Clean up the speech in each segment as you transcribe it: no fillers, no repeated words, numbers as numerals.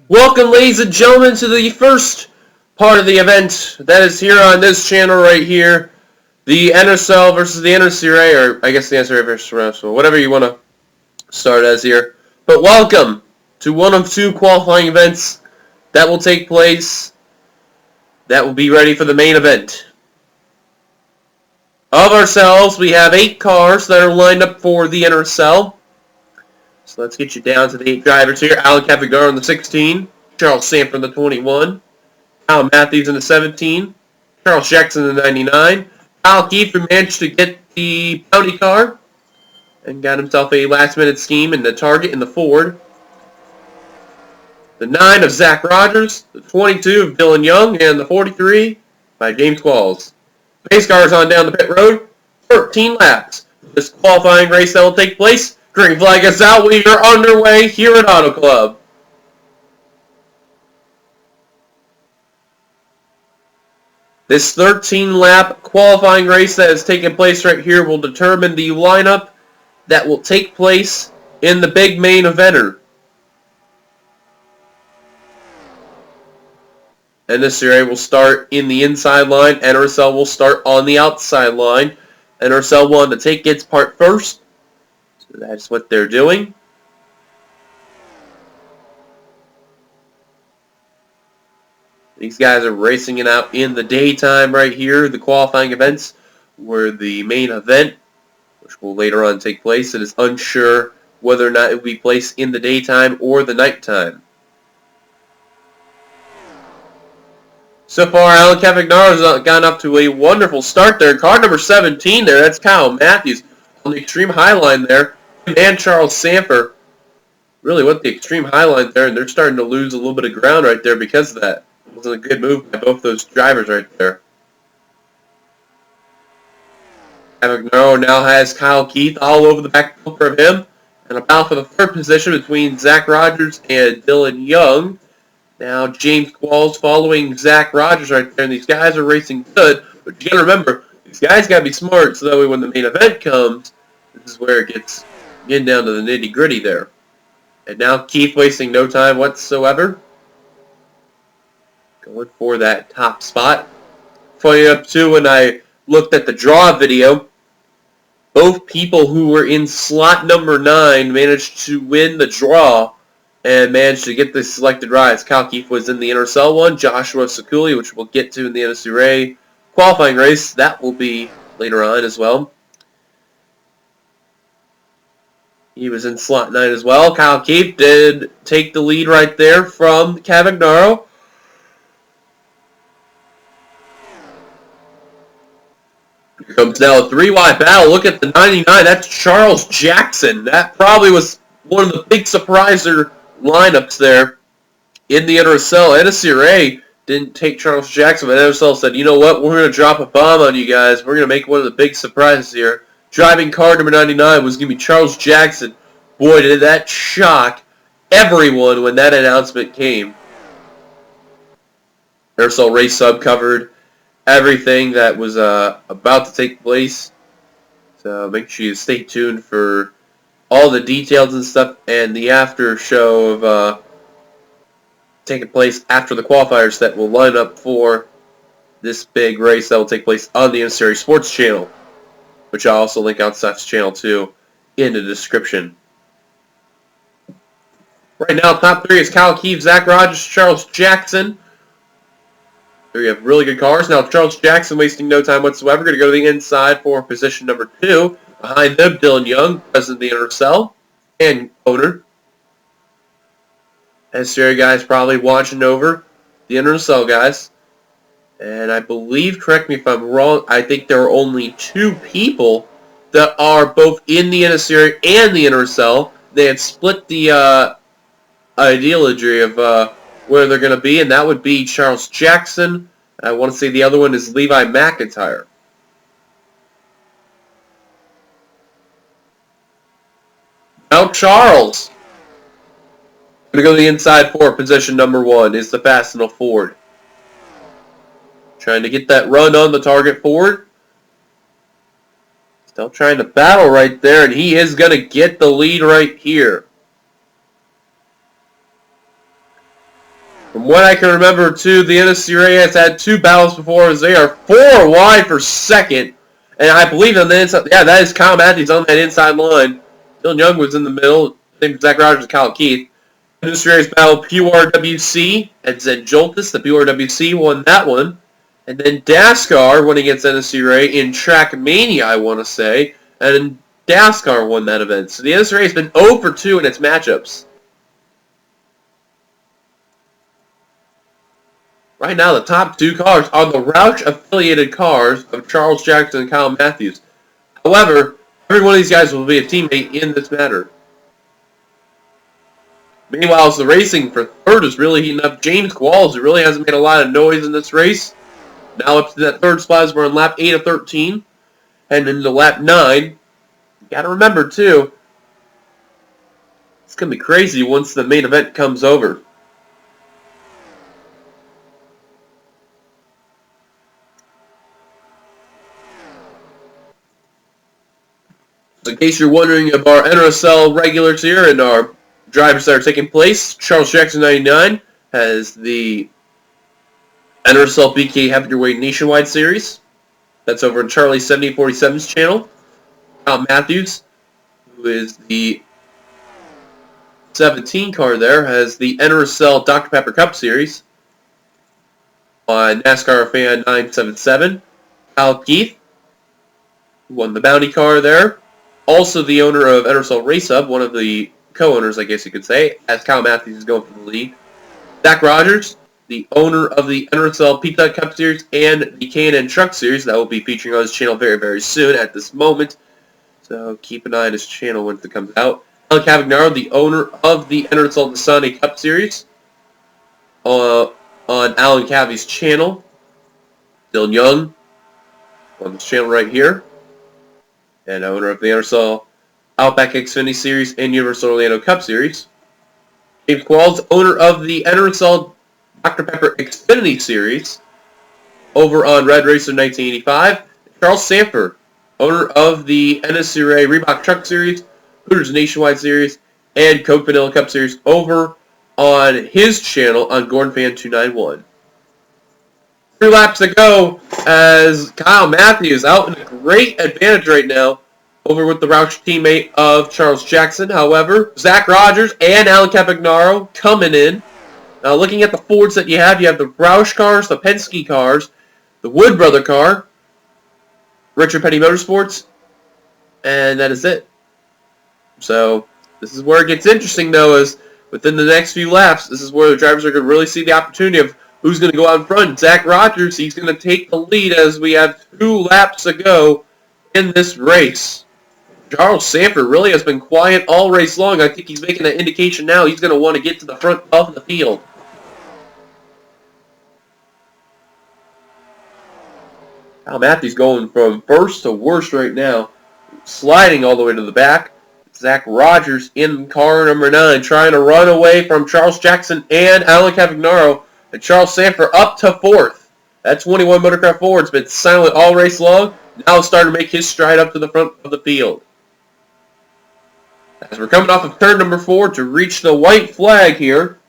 Welcome, ladies and gentlemen, to the first part of the event that is here on this channel right here. The NRSL versus the NNSCRA, or I guess the NRSL versus NRSL, whatever you want to start as here. But welcome to one of two qualifying events that will take place that will be ready for the main event. Of ourselves, we have 8 cars that are lined up for the NRSL. So let's get you down to the 8 drivers here. Alan Cavigar in the 16. Charles Sanford in the 21. Kyle Matthews in the 17. Charles Jackson in the 99. Kyle Kiefer managed to get the bounty car and got himself a last-minute scheme in the Target in the Ford. The 9 of Zach Rogers. The 22 of Dylan Young. And the 43 by James Qualls. Pace cars on down the pit road. 13 laps. This qualifying race that will take place. Green flag is out. We are underway here at Auto Club. This 13-lap qualifying race that is taking place right here will determine the lineup that will take place in the big main eventer. NNSCRA will start in the inside line. NRSL will start on the outside line. NRSL wanted to take its part first. So that's what they're doing. These guys are racing it out in the daytime right here. The qualifying events were the main event, which will later on take place. It is unsure whether or not it will be placed in the daytime or the nighttime. So far, Alan Cavagnar has gotten up to a wonderful start there. Car number 17 there, that's Kyle Matthews on the extreme high line there. And Charles Sanford really went the extreme high line there, and they're starting to lose a little bit of ground right there because of that. It wasn't a good move by both those drivers right there. Cavagnar now has Kyle Keith all over the back bumper of him, and a battle for the third position between Zach Rogers and Dylan Young. Now James Qualls following Zach Rogers right there, and these guys are racing good. But you gotta remember, these guys gotta be smart, so that way when the main event comes, this is where it gets getting down to the nitty gritty there. And now Keith wasting no time whatsoever, going for that top spot. Funny enough too, when I looked at the draw video, both people who were in slot number 9 managed to win the draw and managed to get the selected rides. Kyle Keith was in the NRSL one. Joshua Sakuli, which we'll get to in the NNSCRA qualifying race, that will be later on as well. He was in slot 9 as well. Kyle Keith did take the lead right there from Cavagnaro. Here comes now a 3-wide battle. Look at the 99. That's Charles Jackson. That probably was one of the big surpriser lineups there in the NRSL. NNSCRA didn't take Charles Jackson, but NRSL said, you know what, we're going to drop a bomb on you guys. We're going to make one of the big surprises here. Driving car number 99 was going to be Charles Jackson. Boy, did that shock everyone when that announcement came. NRSL Race Sub covered everything that was about to take place. So make sure you stay tuned for all the details and stuff, and the after show of taking place after the qualifiers that will line up for this big race that will take place on the NNSCRA Sports channel, which I'll also link on Seth's channel too in the description. Right now, top 3 is Kyle Keith, Zach Rogers, Charles Jackson. There you have really good cars. Now Charles Jackson wasting no time whatsoever. Going to go to the inside for position number 2. Behind them, Dylan Young, president of the NRSL and owner. NNSCRA guys probably watching over the NRSL guys. And I believe, correct me if I'm wrong, I think there are only 2 people that are both in the NNSCRA and the NRSL. They have split the ideology of where they're going to be, and that would be Charles Jackson. I want to say the other one is Levi McIntyre. Now Charles, going to go to the inside for position number 1 is the Fastenal Ford. Trying to get that run on the target Ford. Still trying to battle right there, and he is going to get the lead right here. From what I can remember, too, the NNSCRA has had 2 battles before as they are 4 wide for second. And I believe on the inside, yeah, that is Kyle Matthews on that inside line. Dylan Young was in the middle. Same for Zach Rogers and Kyle Keith. NNSCRA's battle PRWC and Zen Joltis. The PRWC won that one. And then Daskar went against NNSCRA in Trackmania, I want to say. And Daskar won that event. So the NNSCRA has been 0 for 2 in its matchups. Right now, the top 2 cars are the Roush-affiliated cars of Charles Jackson and Kyle Matthews. However, every one of these guys will be a teammate in this matter. Meanwhile, the racing for third is really heating up. James Qualls, who really hasn't made a lot of noise in this race. Now up to that third spot as we're on lap 8 of 13. Heading into lap 9. You gotta remember, too, it's gonna be crazy once the main event comes over. In case you're wondering about our NRSL regulars here and our drivers that are taking place, Charles Jackson 99 has the NRSL BK Heavyweight Nationwide Series. That's over on Charlie 7047's channel. Kyle Matthews, who is the 17 car there, has the NRSL Dr. Pepper Cup Series on NASCAR Fan 977. Kyle Keith, who won the Bounty car there. Also the owner of NRSL Race Hub, one of the co-owners, I guess you could say, as Kyle Matthews is going for the lead. Zach Rogers, the owner of the NRSL Pizza Cup Series and the K&N Truck Series. That will be featuring on his channel very, very soon at this moment. So keep an eye on his channel when it comes out. Alan Cavagnaro, the owner of the NRSL Dasani Cup Series on Alan Cavi's channel. Dylan Young on this channel right here. And owner of the NRSL Outback Xfinity Series and Universal Orlando Cup Series. James Qualls, owner of the NRSL Dr. Pepper Xfinity Series over on Red Racer 1985. Charles Sanford, owner of the NNSCRA Reebok Truck Series, Hooters Nationwide Series, and Coke Vanilla Cup Series over on his channel on Gordon Fan 291. 3 laps to go as Kyle Matthews out in a great advantage right now over with the Roush teammate of Charles Jackson. However, Zach Rogers and Alan Cavagnaro coming in. Now looking at the Fords that you have the Roush cars, the Penske cars, the Wood Brother car, Richard Petty Motorsports, and that is it. So this is where it gets interesting though, is within the next few laps, this is where the drivers are going to really see the opportunity of who's going to go out in front. Zach Rogers, he's going to take the lead as we have 2 laps to go in this race. Charles Sanford really has been quiet all race long. I think he's making an indication now he's going to want to get to the front of the field. Kyle Matthews going from first to worst right now, sliding all the way to the back. Zach Rogers in car number 9, trying to run away from Charles Jackson and Alan Cavagnaro. And Charles Sanford up to 4th. That 21 Motorcraft Ford's been silent all race long. Now it's starting to make his stride up to the front of the field. As we're coming off of turn number 4 to reach the white flag here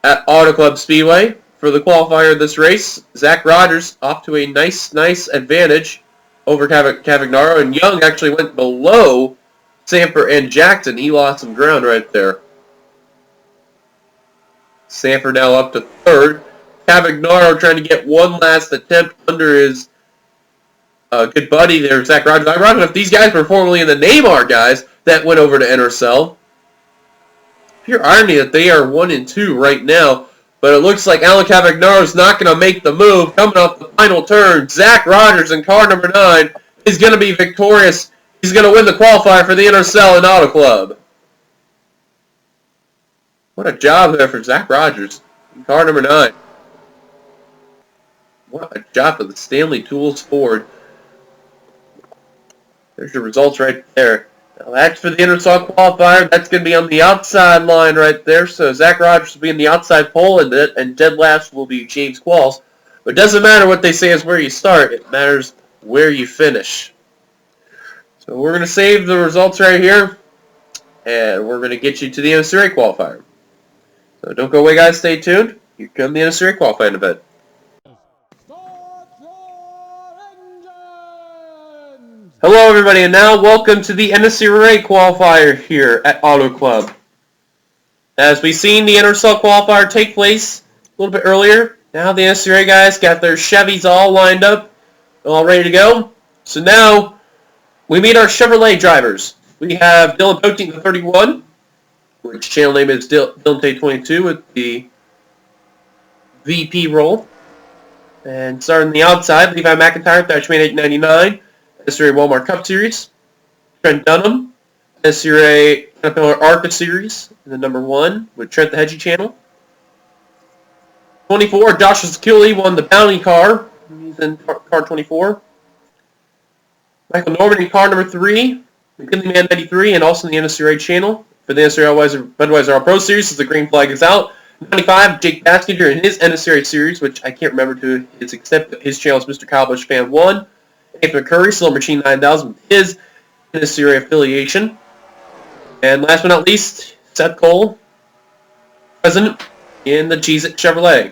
at Auto Club Speedway for the qualifier of this race. Zach Rogers off to a nice advantage over Cavagnaro, and Young actually went below Sanford and Jackson. He lost some ground right there. Sanford now up to 3rd. Cavagnaro trying to get one last attempt under his good buddy there, Zach Rogers. I don't know if these guys were formerly in the Neymar guys that went over to NRSL. Pure irony that they are 1 and 2 right now. But it looks like Alan Cavagnaro is not going to make the move. Coming off the final turn, Zach Rogers in car number 9 is going to be victorious. He's going to win the qualifier for the NRSL and Auto Club. What a job there for Zach Rogers in car number 9. What a job for the Stanley Tools Ford. There's your results right there. Now that's for the NRSL qualifier. That's going to be on the outside line right there. So Zach Rogers will be in the outside pole, and dead last will be James Qualls. But it doesn't matter what they say is where you start. It matters where you finish. So we're going to save the results right here, and we're going to get you to the NNSCRA qualifier. So don't go away, guys. Stay tuned. Here come the NNSCRA qualifying event. Hello, everybody, and now welcome to the NNSCRA qualifier here at Auto Club. As we've seen the NRSL qualifier take place a little bit earlier, now the NNSCRA guys got their Chevys all lined up, all ready to go. So now we meet our Chevrolet drivers. We have Dylan Poteet, the 31, which channel name is Dylan 22 with the VP role. And starting on the outside, Levi McIntyre, Thatchman 899, NNSCRA Walmart Cup Series. Trent Dunham, NNSCRA Caterpillar ARCA Series, in the number 1 with Trent the Hedgie channel. 24, Joshua Seculi won the Bounty car. He's in car 24. Michael Norman in car number 3, McKinley Man 93, and also in the NNSCRA channel. For the NNSCRA Budweiser All Pro Series, as the green flag is out. 95, Jake Baskinger in his NNSCRA Series, which I can't remember to his extent, but his channel is Mr. Cowbush Fan 1. Nathan McCurry, Slow Machine 9000 with his NNSCRA affiliation. And last but not least, Seth Cole, president in the Cheez-It Chevrolet.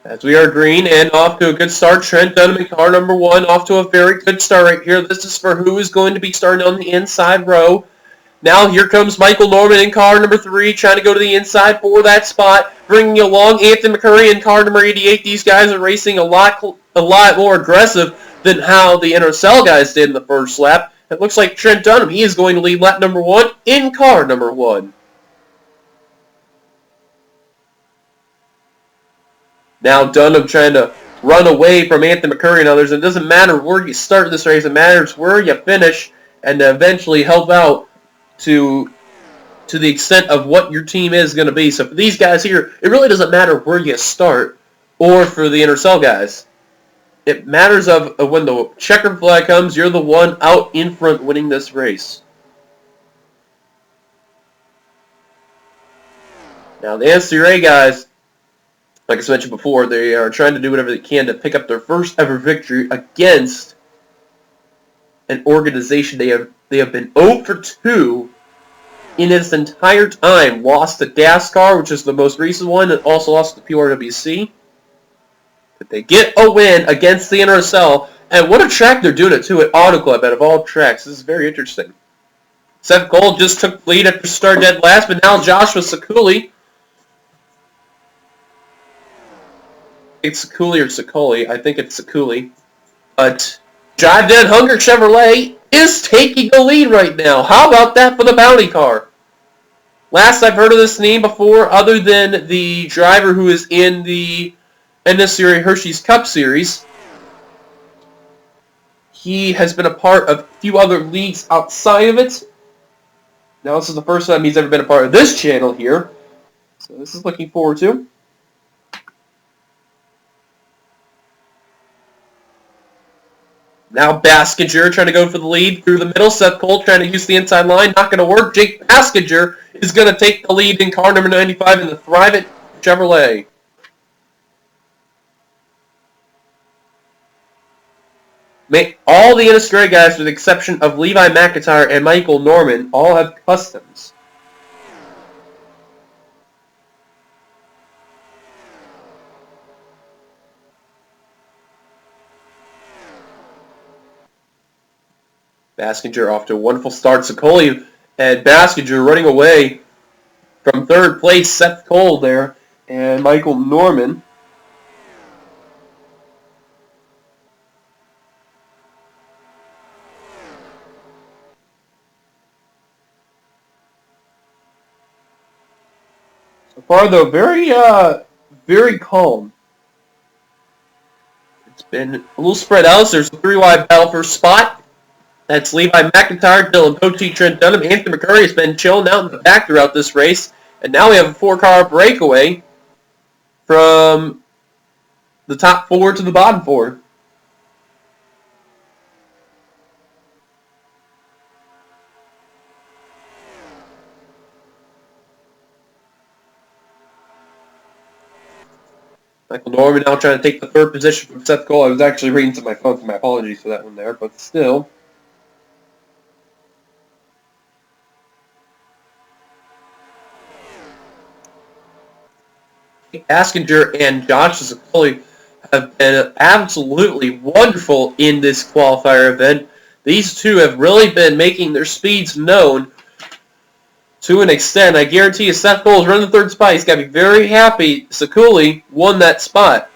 As we are green and off to a good start, Trent Dunham in car number 1, off to a very good start right here. This is for who is going to be starting on the inside row. Now here comes Michael Norman in car number 3, trying to go to the inside for that spot. Bringing along Anthony McCurry in car number 88. These guys are racing a lot more aggressive than how the NRSL guys did in the first lap. It looks like Trent Dunham, he is going to lead lap number 1 in car number 1. Now Dunham trying to run away from Anthony McCurry and others. It doesn't matter where you start this race, it matters where you finish and eventually help out to the extent of what your team is going to be. So for these guys here, it really doesn't matter where you start, or for the NRSL guys. It matters of when the checker flag comes, you're the one out in front winning this race. Now the NNSCRA guys, like I mentioned before, they are trying to do whatever they can to pick up their first ever victory against an organization they have been 0 for 2 in its entire time. Lost to NASCAR, which is the most recent one, and also lost to PRWC. But they get a win against the NRSL, and what a track they're doing it to at Auto Club out of all tracks. This is very interesting. Seth Gold just took the lead after start dead last, but now Joshua Seculi. It's Seculi or Seculi. I think it's Seculi. But Drive Dead Hunger Chevrolet is taking the lead right now. How about that for the Bounty car? Last I've heard of this name before, other than the driver who is in the NNSCRA Hershey's Cup Series. He has been a part of a few other leagues outside of it. Now this is the first time he's ever been a part of this channel here. So this is looking forward to. Now Baskinger trying to go for the lead through the middle. Seth Cole trying to use the inside line. Not going to work. Jake Baskinger is going to take the lead in car number 95 in the Thrive It Chevrolet. All the NNSCRA guys, with the exception of Levi McIntyre and Michael Norman, all have customs. Baskinger off to a wonderful start. Secoli and Baskinger running away from third place. Seth Cole there and Michael Norman. So far, though, very calm. It's been a little spread out. So there's a 3-wide battle for spot. That's Levi McIntyre, Dylan Poteet, Trent Dunham. Anthony McCurry has been chilling out in the back throughout this race. And now we have a 4-car breakaway from the top 4 to the bottom 4. Michael Norman now trying to take the 3rd position from Seth Cole. I was actually reading to my phone, so my apologies for that one there, but still. Askinger and Josh Zakoli have been absolutely wonderful in this qualifier event. These two have really been making their speeds known to an extent. I guarantee you Seth Cole is running the third spot. He's got to be very happy Zakoli won that spot.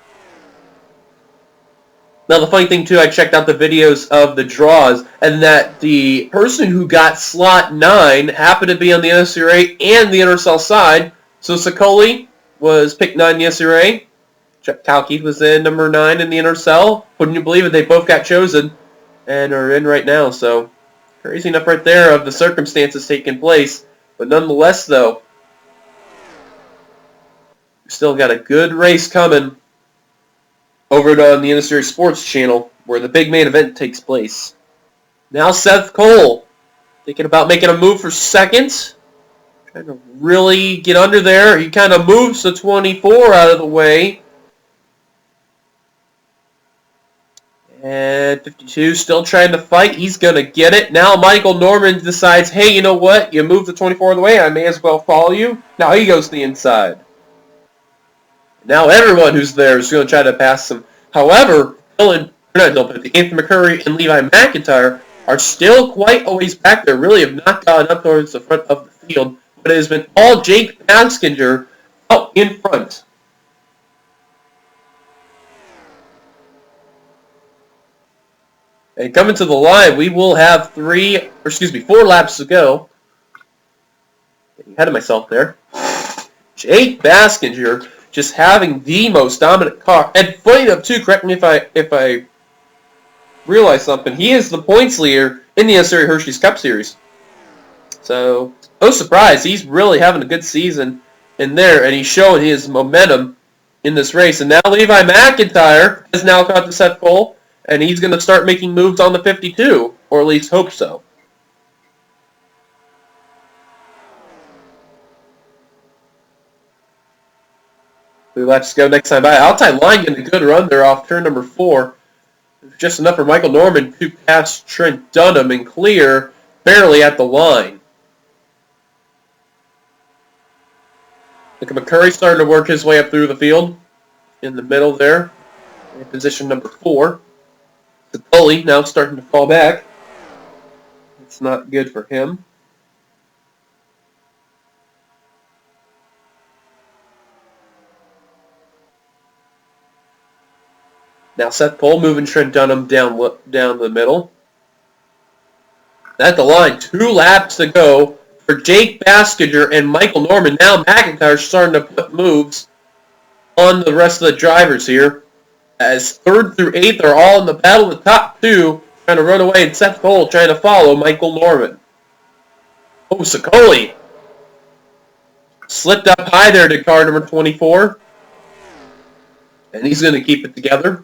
Now, the funny thing, too, I checked out the videos of the draws, and that the person who got slot 9 happened to be on the NSCRA and the NRSL side. So, Zakoli was picked 9 in the NSCRA. Kalki was in number 9 in the NRSL. Wouldn't you believe it? They both got chosen and are in right now. So, crazy enough right there of the circumstances taking place. But nonetheless, though, we still got a good race coming over on the NNSCRA Sports channel, where the big main event takes place. Now Seth Cole, thinking about making a move for second. Trying to really get under there. He kind of moves the 24 out of the way. And 52 still trying to fight. He's going to get it. Now Michael Norman decides, hey, you know what? You moved the 24 out of the way. I may as well follow you. Now he goes to the inside. Now everyone who's there is going to try to pass him. However, Anthony McCurry and Levi McIntyre are still quite a ways back there. Really have not gotten up towards the front of the field. But it has been all Jake Baskinger out in front. And coming to the line, we will have 4 laps to go. Getting ahead of myself there. Jake Baskinger just having the most dominant car. And funny enough, too, correct me if I realize something, he is the points leader in the NNSCRA Hershey's Cup Series. So, no surprise, he's really having a good season in there, and he's showing his momentum in this race. And now Levi McIntyre has now caught to Seth Cole, and he's going to start making moves on the 52, or at least hope so. 3 laps to go next time by. Outside line getting a good run there off turn number 4. Just enough for Michael Norman to pass Trent Dunham and clear barely at the line. Look at McCurry starting to work his way up through the field. In the middle there. In position number 4. The goalie now starting to fall back. It's not good for him. Now Seth Cole moving Trent Dunham down the middle. At the line, 2 laps to go for Jake Baskinger and Michael Norman. Now McIntyre starting to put moves on the rest of the drivers here. As 3rd through 8th are all in the battle. The top 2 trying to run away, and Seth Cole trying to follow Michael Norman. Oh, Zakoli slipped up high there to car number 24. And he's going to keep it together.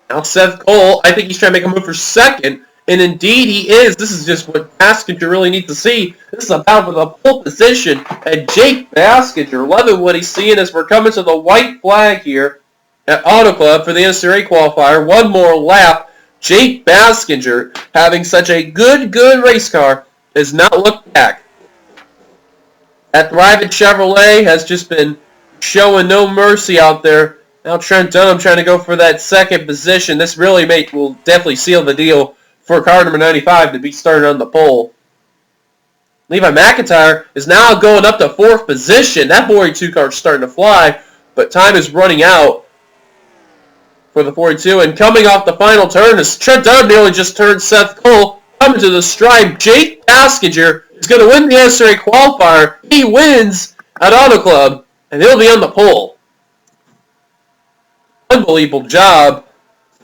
Now Seth Cole, I think he's trying to make a move for second, and indeed he is. This is just what Baskinger really needs to see. This is a battle for the pole position, and Jake Baskinger, loving what he's seeing as we're coming to the white flag here at Auto Club for the NNSCRA qualifier. 1 more lap. Jake Baskinger, having such a good race car, has not looked back. That Thriving Chevrolet has just been showing no mercy out there. Now Trent Dunham trying to go for that second position. This really will definitely seal the deal for car number 95 to be started on the pole. Levi McIntyre is now going up to 4th position. That 42 car is starting to fly, but time is running out for the 42. And coming off the final turn is Trent Dunham nearly just turned Seth Cole. Coming to the stride, Jake Baskinger is going to win the NNSCRA qualifier. He wins at Auto Club, and he'll be on the pole. Unbelievable job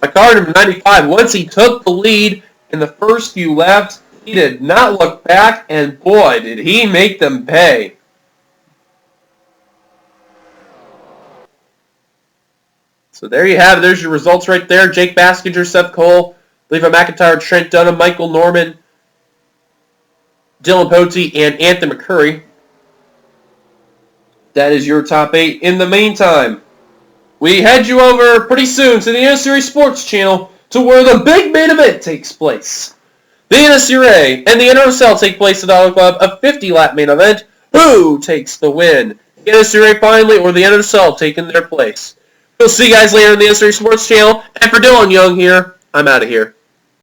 by car number 95. Once he took the lead in the first few laps, he did not look back, and boy, did he make them pay. So there you have it. There's your results right there. Jake Baskinger, Seth Cole, Levi McIntyre, Trent Dunham, Michael Norman, Dylan Pote, and Anthony McCurry. That is your top 8. In the meantime, we head you over pretty soon to the NNSCRA Sports channel to where the big main event takes place. The NNSCRA and the NRSL take place at Auto Club, a 50-lap main event. Who takes the win? NNSCRA finally, or the NRSL taking their place? We'll see you guys later on the NNSCRA Sports Channel. And for Dylan Young here, I'm out of here.